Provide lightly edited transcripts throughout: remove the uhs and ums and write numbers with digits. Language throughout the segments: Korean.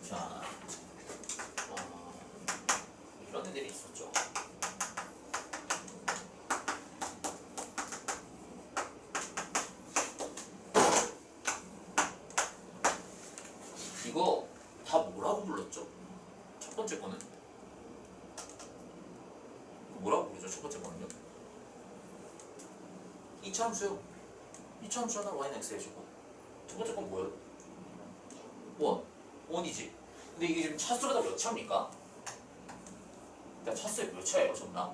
자, 이런 애들이 있었죠. 이거 다 뭐라고 불렀죠? 첫 번째 거는 뭐라고 부르죠? 첫 번째 거는요? 이차함수요. 이차함수잖아. y는 x의 제곱. 두 번째 건 뭐예요? 원이지. 근데 이게 지금 차수가 다 몇 차입니까? 일단 차수의 몇 차예요? 전나?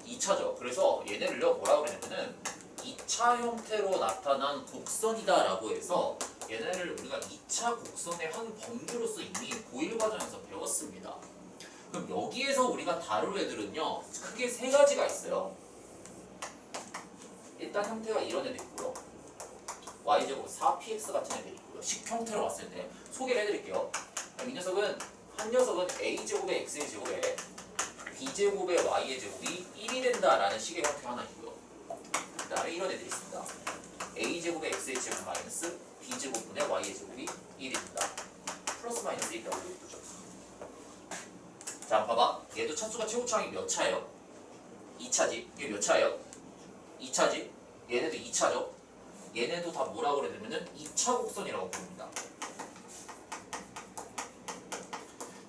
2차죠. 그래서 얘네를요 뭐라고 그랬냐면은 2차 형태로 나타난 곡선이다 라고 해서 얘네를 우리가 2차 곡선의 한 범주로서 이미 고1 과정에서 배웠습니다. 그럼 여기에서 우리가 다룰 애들은요 크게 세 가지가 있어요. 일단 형태가 이런 애들 있고요. y제곱 4px 같은 애들 있고요. 식 형태로 왔을 때 소개를 해드릴게요. 그럼 이 녀석은 한 녀석은 a제곱의 x의 제곱에 b제곱의 y의 제곱이 1이 된다라는 식의 형태 하나 있고요. 그 다음에 이런 애들이 있습니다. a제곱의 x의 제곱 마이너스 b제곱분의 y의 제곱이 1입니다. 플러스 마이너스 1이라고 보죠. 자 봐봐. 얘도 차수가 최고차항이 몇 차예요? 2차지. 이게 몇 차예요? 2차지. 얘네도 2차죠. 얘네도 다 뭐라고 그러냐면은 2차 곡선이라고 부릅니다.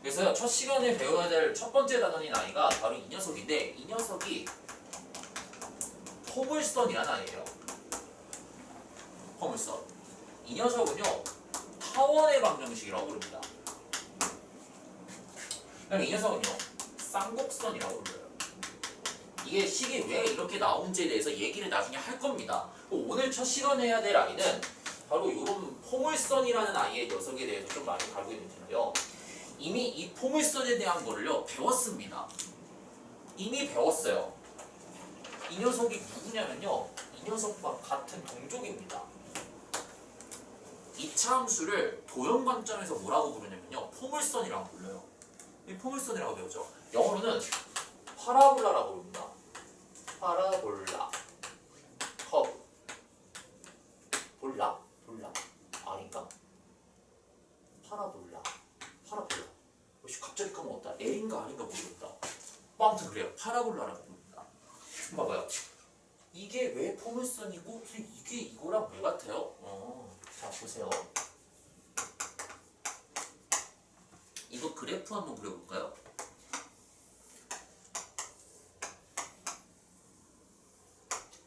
그래서 첫 시간에 배워야 될 첫 번째 단원인 아이가 바로 이 녀석인데 이 녀석이 포물선이라는 아이예요. 포물선. 이 녀석은요 타원의 방정식이라고 부릅니다. 그럼 이 녀석은요 쌍곡선이라고 불러요. 이게 식이 왜 이렇게 나온지에 대해서 얘기를 나중에 할 겁니다. 오늘 첫 시간에 해야 될 아이는 바로 이런 포물선이라는 아이의 녀석에 대해서 좀 많이 다루게 될 텐데요. 이미 이 포물선에 대한 거를요 배웠습니다. 이미 배웠어요. 이 녀석이 누구냐면요 이 녀석과 같은 동족입니다. 2차 함수를 도형 관점에서 뭐라고 부르냐면요 포물선이라고 불러요. 이 포물선이라고 배우죠. 영어로는 파라볼라라고 부릅니다. 파라볼라 커브 볼라 아닌가? 파라볼라 갑자기 까먹었다. L인가 아닌가 모르겠다. 아무튼 그래요. 파라볼라라고 부릅니다. 봐봐요. 이게 왜 포물선이고 이게 이거랑 왜 같아요? 자 보세요. 이거 그래프 한번 그려볼까요?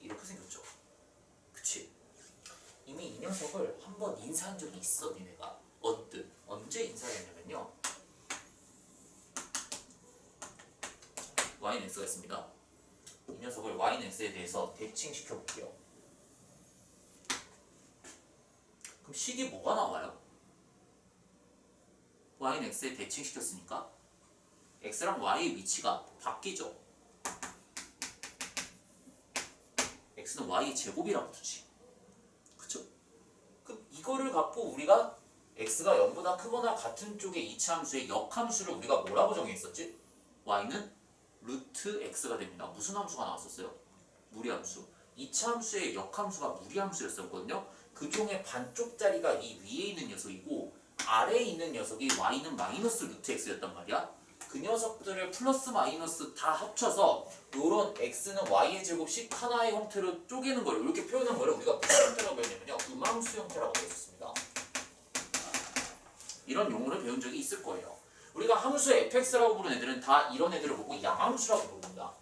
이렇게 생겼죠? 그치? 이미 이 녀석을 한번 인사한 적이 있어 니네가. 언제 인사했냐면요 y는 x가 있습니다. 이 녀석을 y는 x에 대해서 대칭시켜 볼게요. 그럼 식이 뭐가 나와요? y는 x에 대칭시켰으니까 x랑 y의 위치가 바뀌죠. x는 y의 제곱이라고 두지. 그쵸? 그럼 이거를 갖고 우리가 x가 0보다 크거나 같은 쪽의 2차 함수의 역함수를 우리가 뭐라고 정했었지? y는 루트 x가 됩니다. 무슨 함수가 나왔었어요? 무리함수. 2차 함수의 역함수가 무리함수였었거든요. 그 중에 반쪽짜리가 이 위에 있는 녀석이고 아래에 있는 녀석이 y는 마이너스 루트 x였단 말이야. 그 녀석들을 플러스 마이너스 다 합쳐서 요런 x는 y의 제곱식 하나의 형태로 쪼개는 걸 이렇게 표현한 거를 우리가 무슨 형태라고 했냐면요 음함수 형태라고 했었습니다. 이런 용어를 배운 적이 있을 거예요. 우리가 함수 fx라고 부르는 애들은 다 이런 애들을 보고 양함수라고 부릅니다.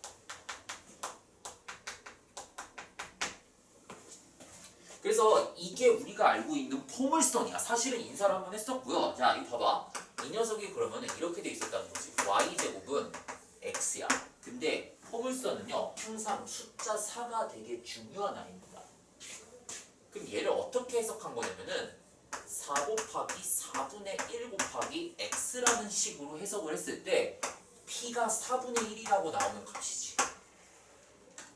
그래서 이게 우리가 알고 있는 포물선이야. 사실은 인사를 한번 했었고요. 자 이거 봐봐. 이 녀석이 그러면 이렇게 돼 있었다는 거지. y제곱은 x야. 근데 포물선은요 항상 숫자 4가 되게 중요한 아이입니다. 그럼 얘를 어떻게 해석한 거냐면은 4 곱하기 4분의 1 곱하기 x라는 식으로 해석을 했을 때 p가 4분의 1이라고 나오는 값이지.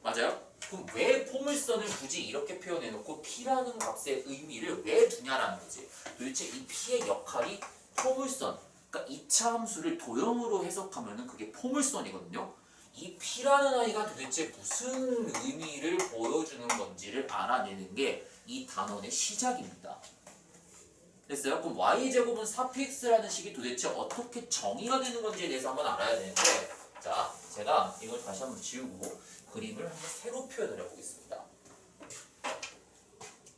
맞아요? 그럼 왜 포물선을 굳이 이렇게 표현해놓고 p라는 값의 의미를 왜 두냐라는 거지. 도대체 이 p의 역할이 포물선, 그러니까 2차 함수를 도형으로 해석하면은 그게 포물선이거든요. 이 p라는 아이가 도대체 무슨 의미를 보여주는 건지를 알아내는 게 이 단원의 시작입니다. 됐어요? 그럼 y제곱은 4px라는 식이 도대체 어떻게 정의가 되는 건지에 대해서 한번 알아야 되는데, 자, 제가 이걸 다시 한번 지우고 그림을 한번 새로 표현을 해보겠습니다.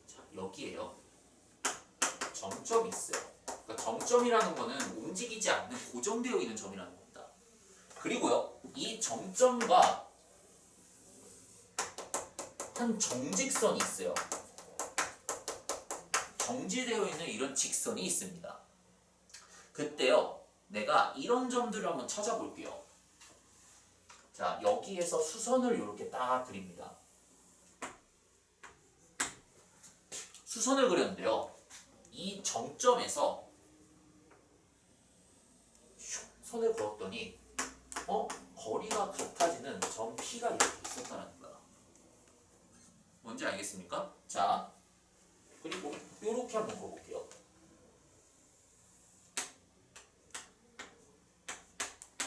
자, 여기에요. 정점이 있어요. 그러니까 정점이라는 거는 움직이지 않는 고정되어 있는 점이라는 겁니다. 그리고요, 이 정점과 한 정직선이 있어요. 정지되어 있는 이런 직선이 있습니다. 그때요, 내가 이런 점들을 한번 찾아볼게요. 자, 여기에서 수선을 이렇게 딱 그립니다. 수선을 그렸는데요, 이 정점에서 선을 그었더니 거리가 같아지는 점 P가 이렇게 있었다는 거야. 뭔지 알겠습니까? 자, 그리고 이렇게 한번 그어볼게요.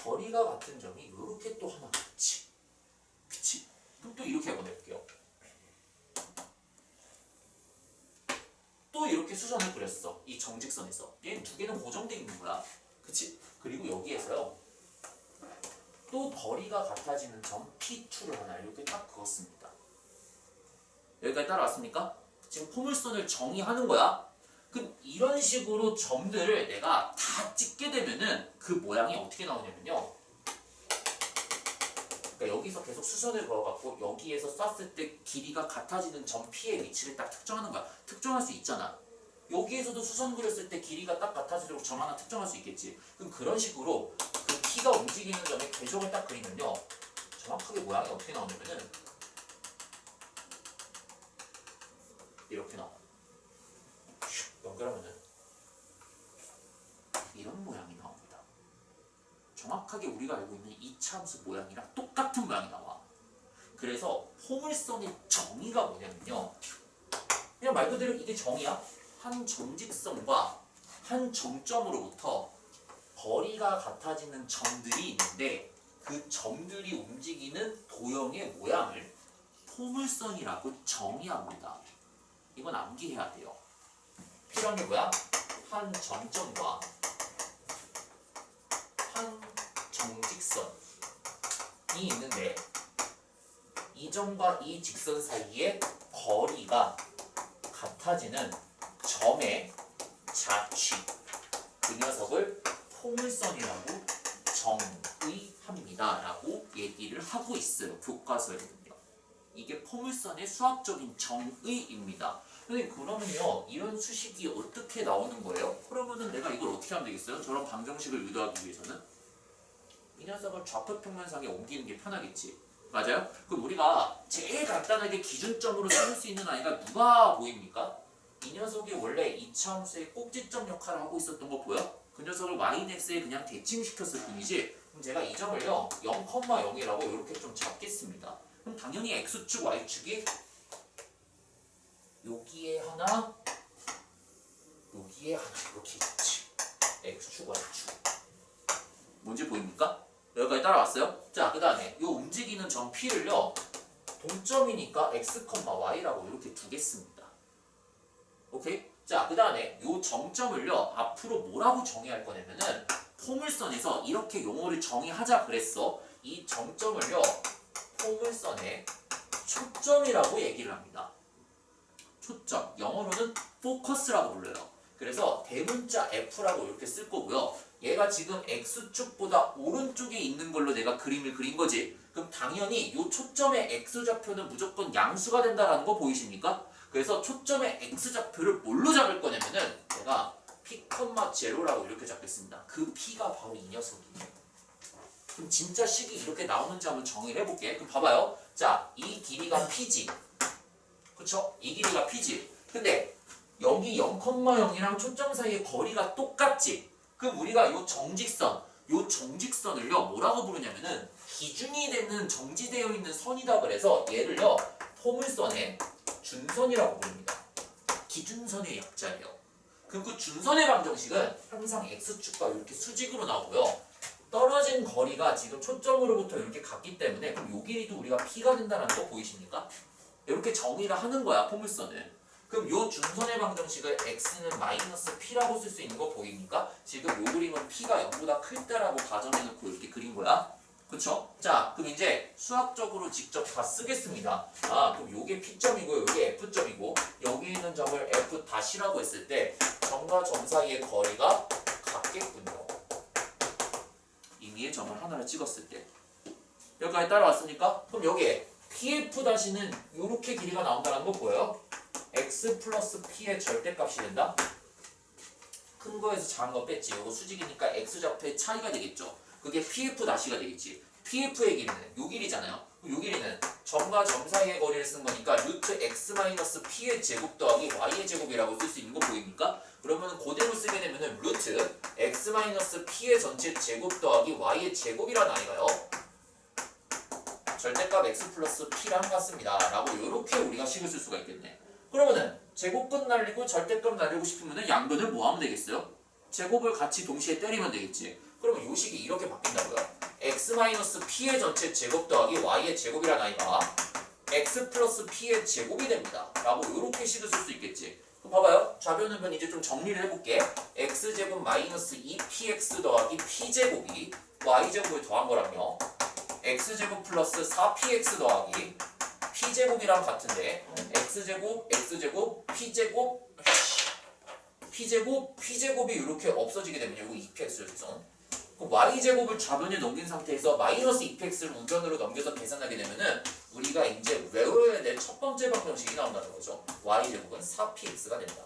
거리가 같은 점이 이렇게 또 하나 있지. 그치? 그럼 또 이렇게 한번 해볼게요. 또 이렇게 수선을 그렸어. 이 정직선에서. 얘 두 개는 고정되어 있는 거야. 그치? 그리고 여기에서요, 또 거리가 같아지는 점 P2를 하나 이렇게 딱 그었습니다. 여기까지 따라왔습니까? 지금 포물선을 정의하는 거야. 그럼 이런 식으로 점들을 내가 다 찍게 되면은 그 모양이 어떻게 나오냐면요, 그러니까 여기서 계속 수선을 그어갖고 여기에서 쐈을 때 길이가 같아지는 점 P의 위치를 딱 특정하는 거야. 특정할 수 있잖아. 여기에서도 수선 그렸을 때 길이가 딱 같아지도록 점 하나 특정할 수 있겠지. 그럼 그런 식으로 그 P가 움직이는 점의 궤적을 딱 그리면요, 정확하게 모양이 어떻게 나오냐면은 이렇게 나와. 연결하면은 이런 모양이 나옵니다. 정확하게 우리가 알고 있는 이차 함수 모양이랑 똑같은 모양이 나와. 그래서 포물선의 정의가 뭐냐면요, 그냥 말 그대로 이게 정의야. 한 정직선과 한 정점으로부터 거리가 같아지는 점들이 있는데 그 점들이 움직이는 도형의 모양을 포물선이라고 정의합니다. 이건 암기해야 돼요. 필요한 게 뭐야? 한 정점과 한 정직선이 있는데 이 점과 이 직선 사이에 거리가 같아지는 점의 좌취, 그 녀석을 포물선이라고 정의합니다 라고 얘기를 하고 있어요. 교과서에는요. 이게 포물선의 수학적인 정의입니다. 선생님, 그러면요, 이런 수식이 어떻게 나오는 거예요? 그러면은 내가 이걸 어떻게 하면 되겠어요? 저런 방정식을 유도하기 위해서는 이 녀석을 좌표평면상에 옮기는 게 편하겠지. 맞아요? 그럼 우리가 제일 간단하게 기준점으로 삼을 수 있는 아이가 누가 보입니까? 이 녀석이 원래 이차 함수의 꼭지점 역할을 하고 있었던 거 보여? 그 녀석을 yx에 그냥 대칭시켰을 뿐이지. 그럼 제가 이 점을요, 0,0이라고 이렇게 좀 잡겠습니다. 그럼 당연히 x축, y축이 여기에 하나, 여기에 하나 이렇게 있지. x축, y축. 뭔지 보입니까? 여기까지 따라왔어요? 자, 그 다음에 이 움직이는 점 P를요, 동점이니까 x, y라고 이렇게 두겠습니다. 오케이? 자, 그 다음에 이 정점을요, 앞으로 뭐라고 정의할 거냐면은 포물선에서 이렇게 용어를 정의하자 그랬어. 이 정점을요, 포물선의 초점이라고 얘기를 합니다. 초점, 영어로는 포커스라고 불러요. 그래서 대문자 F라고 이렇게 쓸 거고요. 얘가 지금 X축보다 오른쪽에 있는 걸로 내가 그림을 그린 거지. 그럼 당연히 이 초점의 X좌표는 무조건 양수가 된다는 거 보이십니까? 그래서 초점의 X좌표를 뭘로 잡을 거냐면은 내가 P,0라고 이렇게 잡겠습니다. 그 P가 바로 이 녀석이에요. 그럼 진짜 식이 이렇게 나오는지 한번 정의를 해볼게. 그럼 봐봐요. 자, 이 길이가 P지. 그쵸? 이 길이가 P지. 근데 여기 0,0이랑 초점 사이의 거리가 똑같지. 그럼 우리가 요 정직선을요, 뭐라고 부르냐면은 기준이 되는 정지되어 있는 선이다 그래서 얘를요, 포물선의 준선이라고 부릅니다. 기준선의 약자예요. 그럼 그 준선의 방정식은 항상 x축과 이렇게 수직으로 나오고요. 떨어진 거리가 지금 초점으로부터 이렇게 같기 때문에 그럼 요 길이도 우리가 p가 된다는 거 보이십니까? 이렇게 정의를 하는 거야, 포물선은. 그럼 요 중선의 방정식을 x는 마이너스 p라고 쓸 수 있는 거 보입니까? 지금 요 그림은 p가 0보다 클 때라고 가정해놓고 이렇게 그린 거야. 그쵸? 자, 그럼 이제 수학적으로 직접 다 쓰겠습니다. 그럼 요게 p점이고 요게 f점이고 여기 있는 점을 f 다시라고 했을 때 점과 점 사이의 거리가 같겠군요. 임의의 점을 하나를 찍었을 때. 여기까지 따라왔으니까 그럼 여기에 pf 다시는 요렇게 길이가 나온다는 거 보여요? x 플러스 p의 절대값이 된다? 큰 거에서 작은 거 뺐지. 이거 수직이니까 x좌표의 차이가 되겠죠. 그게 pf 다시가 되겠지. pf의 길이는 요 길이잖아요. 요 길이는 점과 점 사이의 거리를 쓴 거니까 루트 x 마이너스 p의 제곱 더하기 y의 제곱이라고 쓸 수 있는 거 보입니까? 그러면 그대로 쓰게 되면은 루트 x 마이너스 p의 전체 제곱 더하기 y의 제곱이라는 아이가요. 절대값 x 플러스 p랑 같습니다. 라고 요렇게 우리가 식을 쓸 수가 있겠네. 그러면은 제곱끝 날리고 절대값 날리고 싶으면은 양변을 뭐 하면 되겠어요? 제곱을 같이 동시에 때리면 되겠지. 그러면 요 식이 이렇게 바뀐다고요. x-p의 전체 제곱 더하기 y의 제곱이라는 아이가 x 플러스 p의 제곱이 됩니다. 라고 요렇게 식을 쓸 수 있겠지. 그럼 봐봐요. 좌변우변 이제 좀 정리를 해볼게. x제곱 마이너스 2px 더하기 p제곱이 y제곱을 더한 거랑요. x제곱 플러스 4px 더하기 p제곱이랑 같은데 x제곱, x제곱, p제곱이 이렇게 없어지게 되면 이거 2px를 써서 그럼 y제곱을 좌변에 넘긴 상태에서 마이너스 2px를 우변으로 넘겨서 계산하게 되면은 우리가 이제 외워야 될 첫 번째 방정식이 나온다는 거죠. y제곱은 4px가 된다.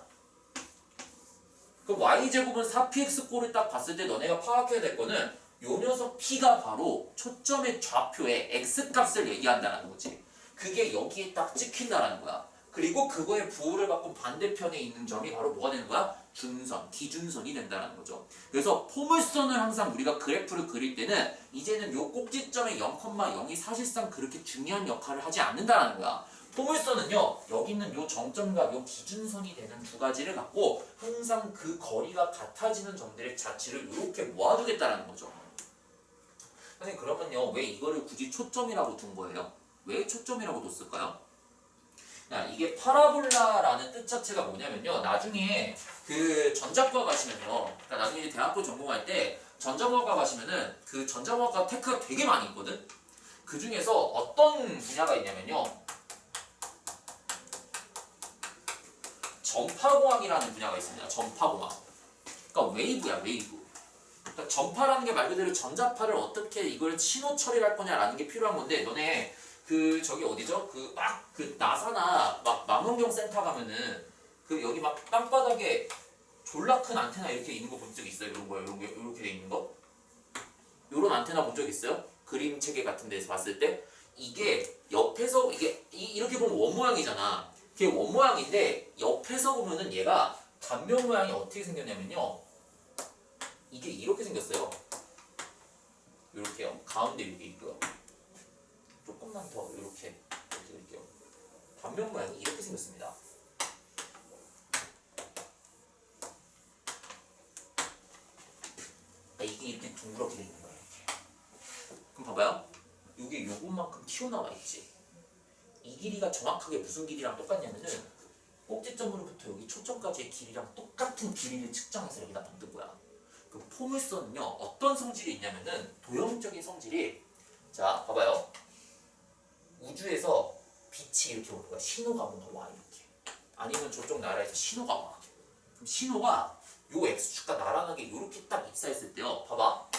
그럼 y제곱은 4px 꼴을 딱 봤을 때 너네가 파악해야 될 거는 요 녀석 p가 바로 초점의 좌표의 x값을 얘기한다는 거지. 그게 여기에 딱 찍힌다라는 거야. 그리고 그거의 부호를 바꾼 반대편에 있는 점이 바로 뭐가 되는 거야? 준선, 기준선이 된다는 거죠. 그래서 포물선을 항상 우리가 그래프를 그릴 때는 이제는 요 꼭지점의 0,0이 사실상 그렇게 중요한 역할을 하지 않는다는 거야. 포물선은요, 여기 있는 요 정점과 요 기준선이 되는 두 가지를 갖고 항상 그 거리가 같아지는 점들의 자치를 이렇게 모아주겠다는 거죠. 선생님 그러면요, 왜 이거를 굳이 초점이라고 둔 거예요? 왜 초점이라고 뒀을까요? 이게 파라볼라라는 뜻 자체가 뭐냐면요. 나중에 그 전자과 가시면요. 그러니까 나중에 이제 대학교 전공할 때 전자과가 가시면은 그 전자과가 테크가 되게 많이 있거든. 그 중에서 어떤 분야가 있냐면요. 전파공학이라는 분야가 있습니다. 전파공학. 그러니까 웨이브야, 웨이브. 그러니까 전파라는 게 말 그대로 전자파를 어떻게 이걸 신호 처리할 거냐라는 게 필요한 건데 너네 그 저기 어디죠? 그 나사나 막 망원경 센터 가면은 그 여기 막 땅바닥에 졸라 큰 안테나 이렇게 있는 거 본 적 있어요? 이런 거 이렇게 돼 있는 거? 요런 안테나 본 적 있어요? 그림 체계 같은 데서 봤을 때 이게 옆에서 이게 이렇게 보면 원 모양이잖아. 그게 원 모양인데 옆에서 보면은 얘가 단면 모양이 어떻게 생겼냐면요. 이게 이렇게 생겼어요. 이렇게요. 가운데 이게 있고요. 조금만 더 이렇게 드릴게요. 단면 모양이 이렇게 생겼습니다. 이게 이렇게 둥그렇게 돼 있는 거예요. 그럼 봐봐요. 이게 요것만큼 튀어나와 있지. 이 길이가 정확하게 무슨 길이랑 똑같냐면은 꼭지점으로부터 여기 초점까지의 길이랑 똑같은 길이를 측정해서 여기다 만든 거야. 그 포물선은요 어떤 성질이 있냐면은 도형적인 성질이 자 봐봐요. 우주에서 빛이 이렇게 오는 거야. 신호가 뭔가 와 이렇게. 아니면 저쪽 나라에서 신호가 와. 그럼 신호가 요 x축과 나란하게 이렇게 딱 입사했을 때요. 봐봐.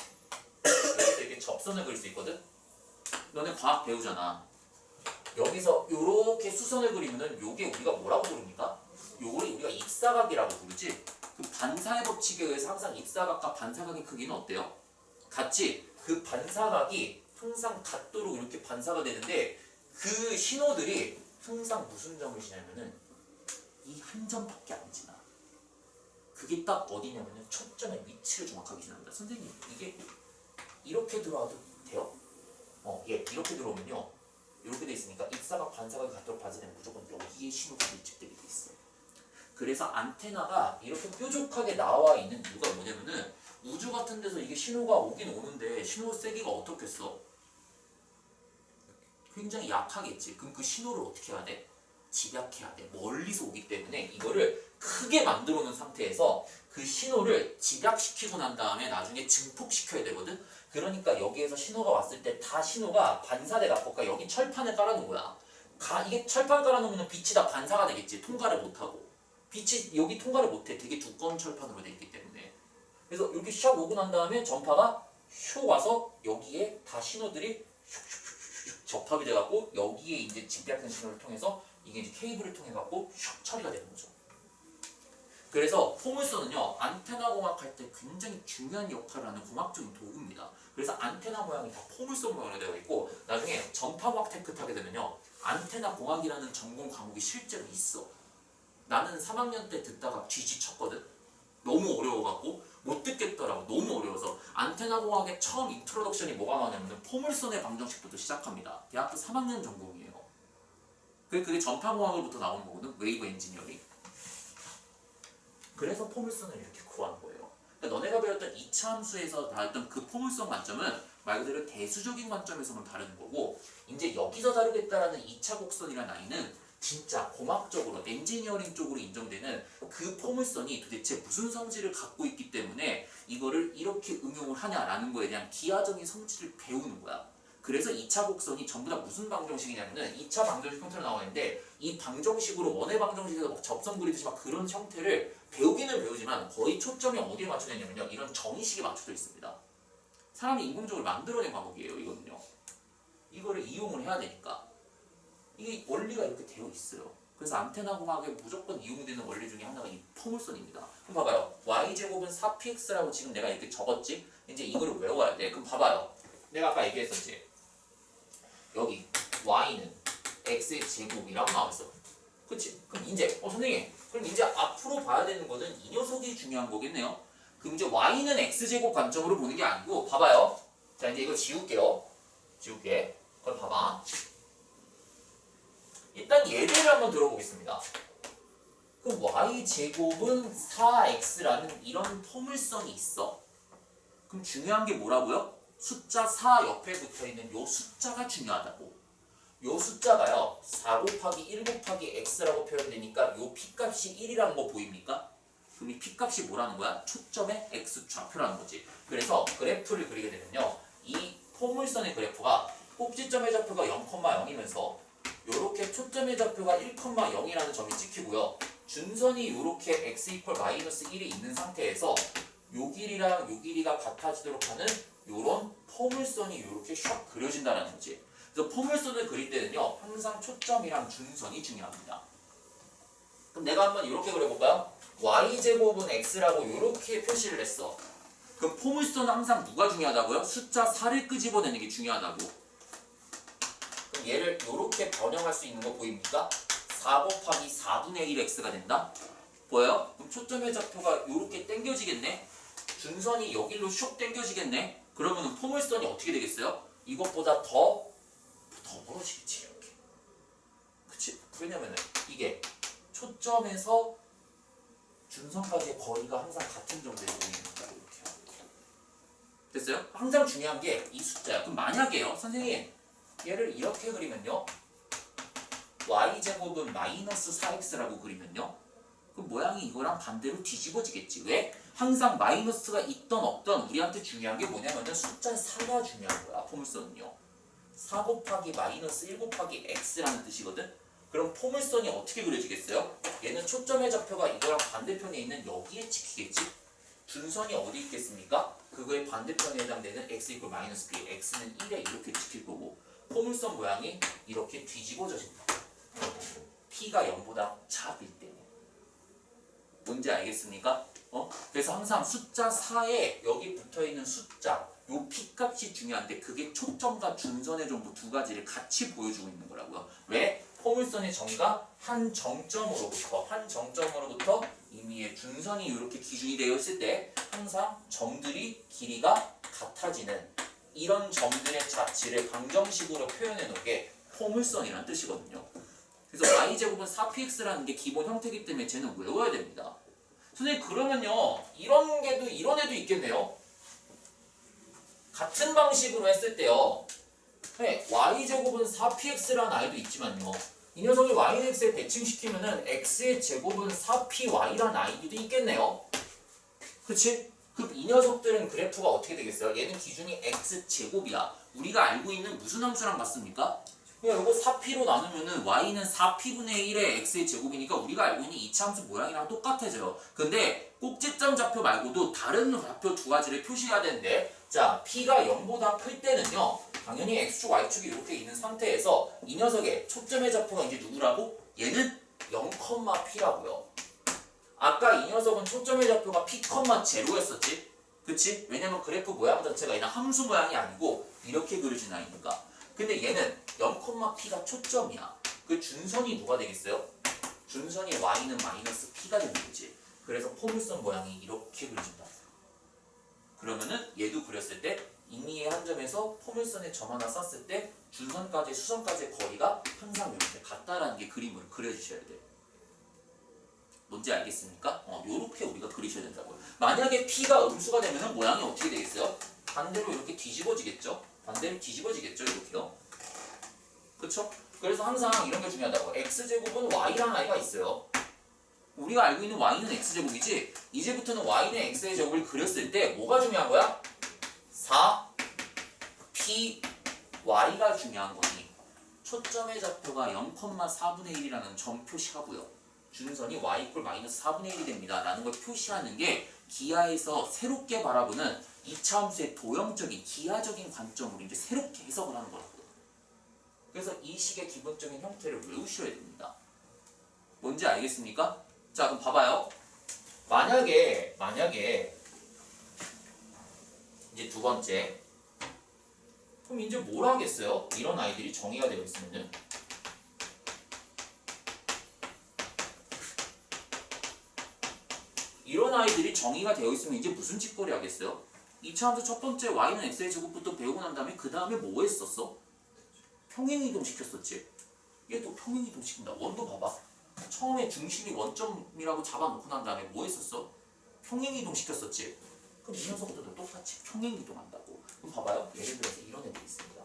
여기서 이렇게 접선을 그릴 수 있거든. 너네 과학 배우잖아. 여기서 요렇게 수선을 그리면은 요게 우리가 뭐라고 부릅니까? 요거를 우리가 입사각이라고 부르지. 그 반사의 법칙에 의해서 항상 입사각과 반사각의 크기는 어때요? 같이 그 반사각이 항상 같도록 이렇게 반사가 되는데 그 신호들이 항상 무슨 점을 지나면은 이 한 점밖에 안 지나. 그게 딱 어디냐면은 초점의 위치를 정확하게 지납니다. 선생님 이게 이렇게 들어와도 돼요? 예, 이렇게 들어오면요. 이렇게 돼 있으니까 입사각 반사각이 같도록 반사되면 무조건 여기에 신호가 밀집되게 돼 있어요. 그래서 안테나가 이렇게 뾰족하게 나와 있는 이유가 뭐냐면은 우주 같은 데서 이게 신호가 오긴 오는데 신호 세기가 어떻겠어? 굉장히 약하겠지. 그럼 그 신호를 어떻게 해야 돼? 집약해야 돼. 멀리서 오기 때문에 이거를 크게 만들어 놓은 상태에서 그 신호를 집약시키고 난 다음에 나중에 증폭시켜야 되거든. 그러니까 여기에서 신호가 왔을 때 다 신호가 반사돼 갖고 여기 철판을 깔아놓은 거야. 이게 철판 깔아놓으면 빛이 다 반사가 되겠지. 통과를 못하고. 빛이 여기 통과를 못해. 되게 두꺼운 철판으로 되어 있기 때문에. 그래서 이렇게 샥 오고 난 다음에 전파가 슉 와서 여기에 다 신호들이 슉슉슉슉 접합이 돼갖고 여기에 이제 집약된 신호를 통해서 이게 이제 케이블을 통해 갖고 슉 처리가 되는 거죠. 그래서 포물선은요 안테나 공학할 때 굉장히 중요한 역할을 하는 공학적인 도구입니다. 그래서 안테나 모양이 다 포물선 모양으로 되어 있고 나중에 전파공학 테크 타게 되면요 안테나 공학이라는 전공 과목이 실제로 있어. 나는 3학년 때 듣다가 뒤지쳤거든. 너무 어려워갖고 못 듣겠더라고. 너무 어려워서. 안테나 공학의 처음 인트로덕션이 뭐가 나오냐면 포물선의 방정식부터 시작합니다. 대학교 3학년 전공이에요. 그게 전파공학으로부터 나오는 거거든. 웨이브 엔지니어링. 그래서 포물선을 이렇게 구하는 거예요. 그러니까 너네가 배웠던 2차 함수에서 다뤘던 그 포물선 관점은 말 그대로 대수적인 관점에서만 다루는 거고 이제 여기서 다루겠다라는 2차 곡선이라는 아이는 진짜 공학적으로 엔지니어링 쪽으로 인정되는 그 포물선이 도대체 무슨 성질을 갖고 있기 때문에 이거를 이렇게 응용을 하냐라는 거에 대한 기하적인 성질을 배우는 거야. 그래서 2차 곡선이 전부 다 무슨 방정식이냐면은 2차 방정식 형태로 나오는데 이 방정식으로 원의 방정식에서 막 접선 그리듯이 막 그런 형태를 배우기는 배우지만 거의 초점이 어디에 맞춰져 있냐면요 이런 정의식에 맞춰져 있습니다. 사람이 인공적으로 만들어낸 과목이에요 이거는요. 이거를 이용을 해야 되니까 이게 원리가 이렇게 되어 있어요. 그래서 안테나 공학에 무조건 이용되는 원리 중에 하나가 이 포물선입니다. 그럼 봐봐요. y제곱은 4px라고 지금 내가 이렇게 적었지? 이제 이거를 외워야 돼. 그럼 봐봐요. 내가 아까 얘기했었지? 여기 y는 x의 제곱이라고 나와있어. 그치? 그럼 이제 선생님 그럼 이제 앞으로 봐야 되는 거는 이 녀석이 중요한 거겠네요. 그럼 이제 y는 x제곱 관점으로 보는 게 아니고 봐봐요. 자 이제 이거 지울게요. 지울게. 그럼 봐봐. 일단 예제를 한번 들어보겠습니다. 그럼 y제곱은 4x라는 이런 포물선이 있어. 그럼 중요한 게 뭐라고요? 숫자 4 옆에 붙어있는 요 숫자가 중요하다고. 요 숫자가요 4 곱하기 1 곱하기 x라고 표현되니까 요 p값이 1이라는 거 보입니까? 그럼 이 p값이 뭐라는 거야? 초점의 x좌표라는 거지. 그래서 그래프를 그리게 되면요 이 포물선의 그래프가 꼭지점의 좌표가 0,0이면서 요렇게 초점의 좌표가 1,0이라는 점이 찍히고요. 준선이 요렇게 x 이퀄 마이너스 1이 있는 상태에서 요 길이랑 요 길이가 같아지도록 하는 요런 포물선이 요렇게 샥 그려진다는 거지. 그래서 포물선을 그릴 때는요 항상 초점이랑 준선이 중요합니다. 그럼 내가 한번 이렇게 그려볼까요? y제곱은 x라고 요렇게 표시를 했어. 그럼 포물선은 항상 누가 중요하다고요? 숫자 4를 끄집어내는 게 중요하다고. 얘를 이렇게 변형할 수 있는 거 보입니까? 4 곱하기 4분의 1x가 된다? 보여요? 그럼 초점의 좌표가 이렇게 당겨지겠네? 준선이 여기로 슉 당겨지겠네? 그러면 포물선이 어떻게 되겠어요? 이것보다 더 멀어지겠지 이렇게. 그치? 왜냐면은 이게 초점에서 준선까지의 거리가 항상 같은 정도에 보이는 거야 이렇게. 됐어요? 항상 중요한 게 이 숫자야. 그럼 만약에요 선생님 얘를 이렇게 그리면요 y제곱은 마이너스 4x라고 그리면요 그럼 모양이 이거랑 반대로 뒤집어지겠지. 왜? 항상 마이너스가 있던 없던 우리한테 중요한 게 뭐냐면은 숫자 4가 중요한 거야. 포물선은요 4 곱하기 마이너스 1 곱하기 x라는 뜻이거든. 그럼 포물선이 어떻게 그려지겠어요? 얘는 초점의 좌표가 이거랑 반대편에 있는 여기에 찍히겠지. 준선이 어디 있겠습니까? 그거의 반대편에 해당되는 x 이퀄 마이너스 b x는 1에 이렇게 찍힐 거고 포물선 모양이 이렇게 뒤집어져진다. p가 0보다 작을 때. 뭔지 알겠습니까? 그래서 항상 숫자 4에 여기 붙어있는 숫자 요 p값이 중요한데 그게 초점과 준선의 정보 두 가지를 같이 보여주고 있는 거라고요. 왜? 포물선의 점과 한 정점으로부터 이미의 준선이 이렇게 기준이 되어 있을 때 항상 점들이 길이가 같아지는 이런 점들의 자치를 방정식으로 표현해 놓은 게 포물선이라는 뜻이거든요. 그래서 y제곱은 4px라는 게 기본 형태이기 때문에 쟤는 외워야 됩니다. 선생님 그러면요 이런 애도 있겠네요. 같은 방식으로 했을 때요 y제곱은 4px라는 아이도 있지만요 이 녀석을 y는 x에 대칭시키면은 x의 제곱은 4py라는 아이디도 있겠네요. 그치? 그럼 이 녀석들은 그래프가 어떻게 되겠어요? 얘는 기준이 x제곱이야. 우리가 알고 있는 무슨 함수랑 같습니까? 그냥 이거 4p로 나누면은 y는 4p분의 1의 x의 제곱이니까 우리가 알고 있는 이차함수 모양이랑 똑같아져요. 근데 꼭지점 좌표 말고도 다른 좌표 두 가지를 표시해야 되는데, 자, p가 0보다 클 때는요, 당연히 x축, y축이 이렇게 있는 상태에서 이 녀석의 초점의 좌표가 이제 누구라고? 얘는 0,p라고요. 아까 이 녀석은 초점의 좌표가 p,0였었지? 그치? 왜냐면 그래프 모양 자체가 얘는 함수 모양이 아니고 이렇게 그려진 아이니까. 근데 얘는 0,p가 초점이야. 그 준선이 누가 되겠어요? 준선이 y는 마이너스 p가 되는 거지. 그래서 포물선 모양이 이렇게 그려진다. 그러면은 얘도 그렸을 때 임의의 한 점에서 포물선에 점 하나 쐈을 때 준선까지 수선까지의 거리가 항상 이렇게 같다라는 게 그림으로 그려주셔야 돼. 뭔지 알겠습니까? 요렇게 우리가 그리셔야 된다고요. 만약에 p가 음수가 되면은 모양이 어떻게 되겠어요? 반대로 이렇게 뒤집어지겠죠? 반대로 뒤집어지겠죠? 이렇게요. 그쵸? 그래서 항상 이런 게 중요하다고. x제곱은 y라는 아이가 있어요. 우리가 알고 있는 y는 x제곱이지, 이제부터는 y는 x의 제곱을 그렸을 때 뭐가 중요한 거야? 4py가 중요한 거니. 초점의 좌표가 0,4분의 1이라는 점 표시하고요. 준선이 y 이퀄 마이너스 4분의 1이 됩니다. 라는 걸 표시하는 게 기하에서 새롭게 바라보는 이차함수의 도형적인 기하적인 관점으로 이제 새롭게 해석을 하는 거라고요. 그래서 이 식의 기본적인 형태를 외우셔야 됩니다. 뭔지 알겠습니까? 자, 그럼 봐봐요. 만약에 이제 두 번째, 그럼 이제 뭘 하겠어요? 이런 아이들이 정의가 되어 있으면은 이런 아이들이 정의가 되어 있으면 이제 무슨 짓거리 하겠어요? 이차함수 첫 번째 y는 x의 제곱부터 배우고 난 다음에 그 다음에 뭐 했었어? 평행이동 시켰었지. 얘 또 평행이동 시킨다. 원도 봐봐. 처음에 중심이 원점이라고 잡아놓고 난 다음에 뭐 했었어? 평행이동 시켰었지. 그럼 이 녀석들도 똑같이 평행이동한다고. 그럼 봐봐요. 예를 들어서 이런 애들이 있습니다.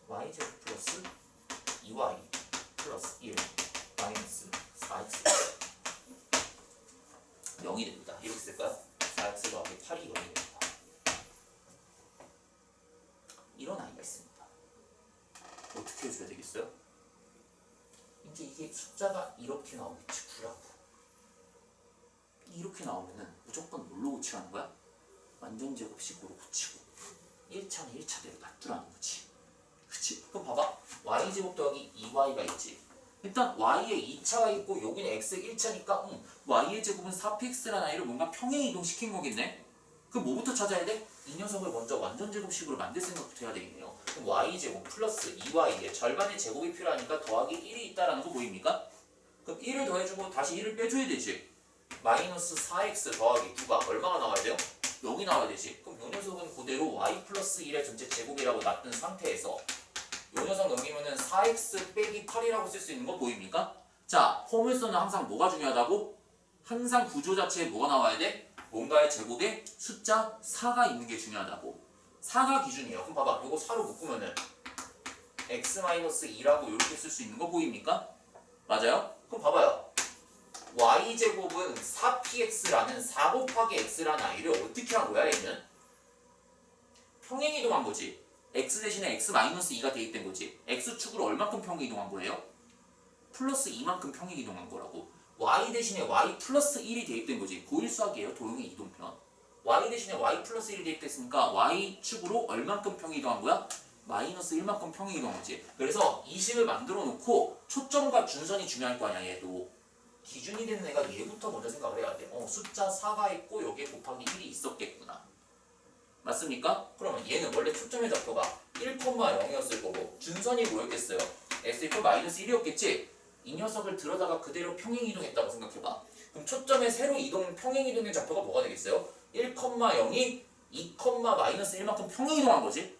y제곱 플러스 2y 플러스 1 마이너스 4x 0이 됩니다. 이렇게 쓸까요? 4x 더하기 8이 0이 됩니다. 이런 아이가 있습니다. 어떻게 해줘야 되겠어요? 이제 이게 숫자가 이렇게 나오겠지. 9라고. 이렇게 나오면은 무조건 뭘로 고치라는 거야? 완전 제곱식으로 고치고 1차는 1차대로 놔두라는 거지. 그치? 그럼 봐봐. y제곱 더하기 2y가 있지. 일단 y에 2차가 있고 여기는 x 1차니까 y의 제곱은 4px라는 아이를 뭔가 평행이동시킨 거겠네? 그럼 뭐부터 찾아야 돼? 이 녀석을 먼저 완전 제곱식으로 만들 생각부터 해야 되겠네요. 그럼 y제곱 플러스 2y의 절반의 제곱이 필요하니까 더하기 1이 있다라는 거 보입니까? 그럼 1을 더해주고 다시 1을 빼줘야 되지. 마이너스 4x 더하기 9가 얼마가 나와야 돼요? 0이 나와야 되지. 그럼 이 녀석은 그대로 y 플러스 1의 전체 제곱이라고 놨던 상태에서 이 녀석 넘기면은 4x 빼기 8이라고 쓸 수 있는 거 보입니까? 자, 포물선은 항상 뭐가 중요하다고? 항상 구조 자체에 뭐가 나와야 돼? 뭔가의 제곱에 숫자 4가 있는 게 중요하다고. 4가 기준이에요. 그럼 봐봐. 이거 4로 묶으면은 x-2라고 이렇게 쓸 수 있는 거 보입니까? 맞아요? 그럼 봐봐요. y제곱은 4px라는 4 곱하기 x라는 아이를 어떻게 한 거야, 얘는? 평행이동한 거지. x 대신에 x-2가 대입된 거지. x축으로 얼만큼 평행이동한 거예요? 플러스 2만큼 평행이동한 거라고. y 대신에 y 플러스 1이 대입된 거지. 고일수학이에요. 도형의 이동편. y 대신에 y 플러스 1이 대입됐으니까 y축으로 얼만큼 평행이동한 거야? 마이너스 1만큼 평행이동한 거지. 그래서 이 식을 만들어 놓고 초점과 준선이 중요할 거 아니야. 얘도. 기준이 되는 애가 얘부터 먼저 생각을 해야 돼. 숫자 4가 있고 여기에 곱하기 1이 있었겠구나. 맞습니까? 그러면 얘는 원래 초점의 좌표가 1,0였을 거고 준선이 뭐였겠어요? x 이퀄 마이너스 1이었겠지? 이 녀석을 들어다가 그대로 평행이동했다고 생각해봐. 그럼 초점의 세로 이동 평행이동의 좌표가 뭐가 되겠어요? 1,0이 2, 마이너스 1만큼 평행이동한 거지?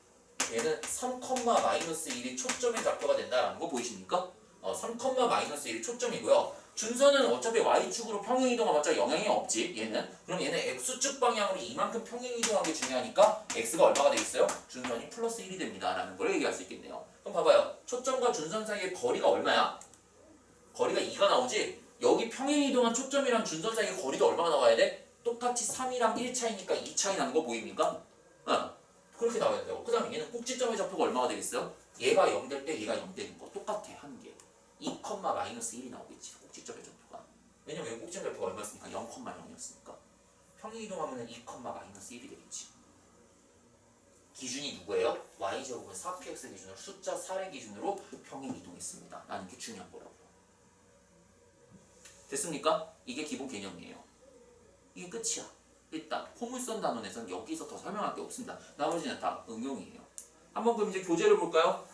얘는 3, 마이너스 1이 초점의 좌표가 된다는 거 보이십니까? 3, 마이너스 1이 초점이고요. 준선은 어차피 y축으로 평행 이동하면 영향이 없지. 얘는. 그럼 얘는 x축 방향으로 이만큼 평행 이동하는 게 중요하니까 x가 얼마가 되겠어요? 준선이 플러스 1이 됩니다. 라는 걸 얘기할 수 있겠네요. 그럼 봐봐요. 초점과 준선 사이의 거리가 얼마야? 거리가 2가 나오지? 여기 평행 이동한 초점이랑 준선 사이의 거리도 얼마가 나와야 돼? 똑같이 3이랑 1 차이니까 2 차이 나는 거 보입니까? 그렇게 나와야 돼요. 그 다음에 얘는 꼭지점의 좌표가 얼마가 되겠어요? 얘가 0 될 때 얘가 0 되는 거 똑같아. 한 개. 2, 마이너스 1이 나오겠지. 꼭지점의 좌표가. 왜냐면 여기 꼭지점의 좌표가 얼마였으니까 0, 0이었으니까. 평행 이동하면 2, 마이너스 1이 되겠지. 기준이 누구예요? y제곱은 4px 기준으로 숫자 4의 기준으로 평행 이동했습니다. 라는 게 중요한 거라고요. 됐습니까? 이게 기본 개념이에요. 이게 끝이야. 일단 포물선 단원에서는 여기서 더 설명할 게 없습니다. 나머지는 다 응용이에요. 한번 그럼 이제 교재를 볼까요?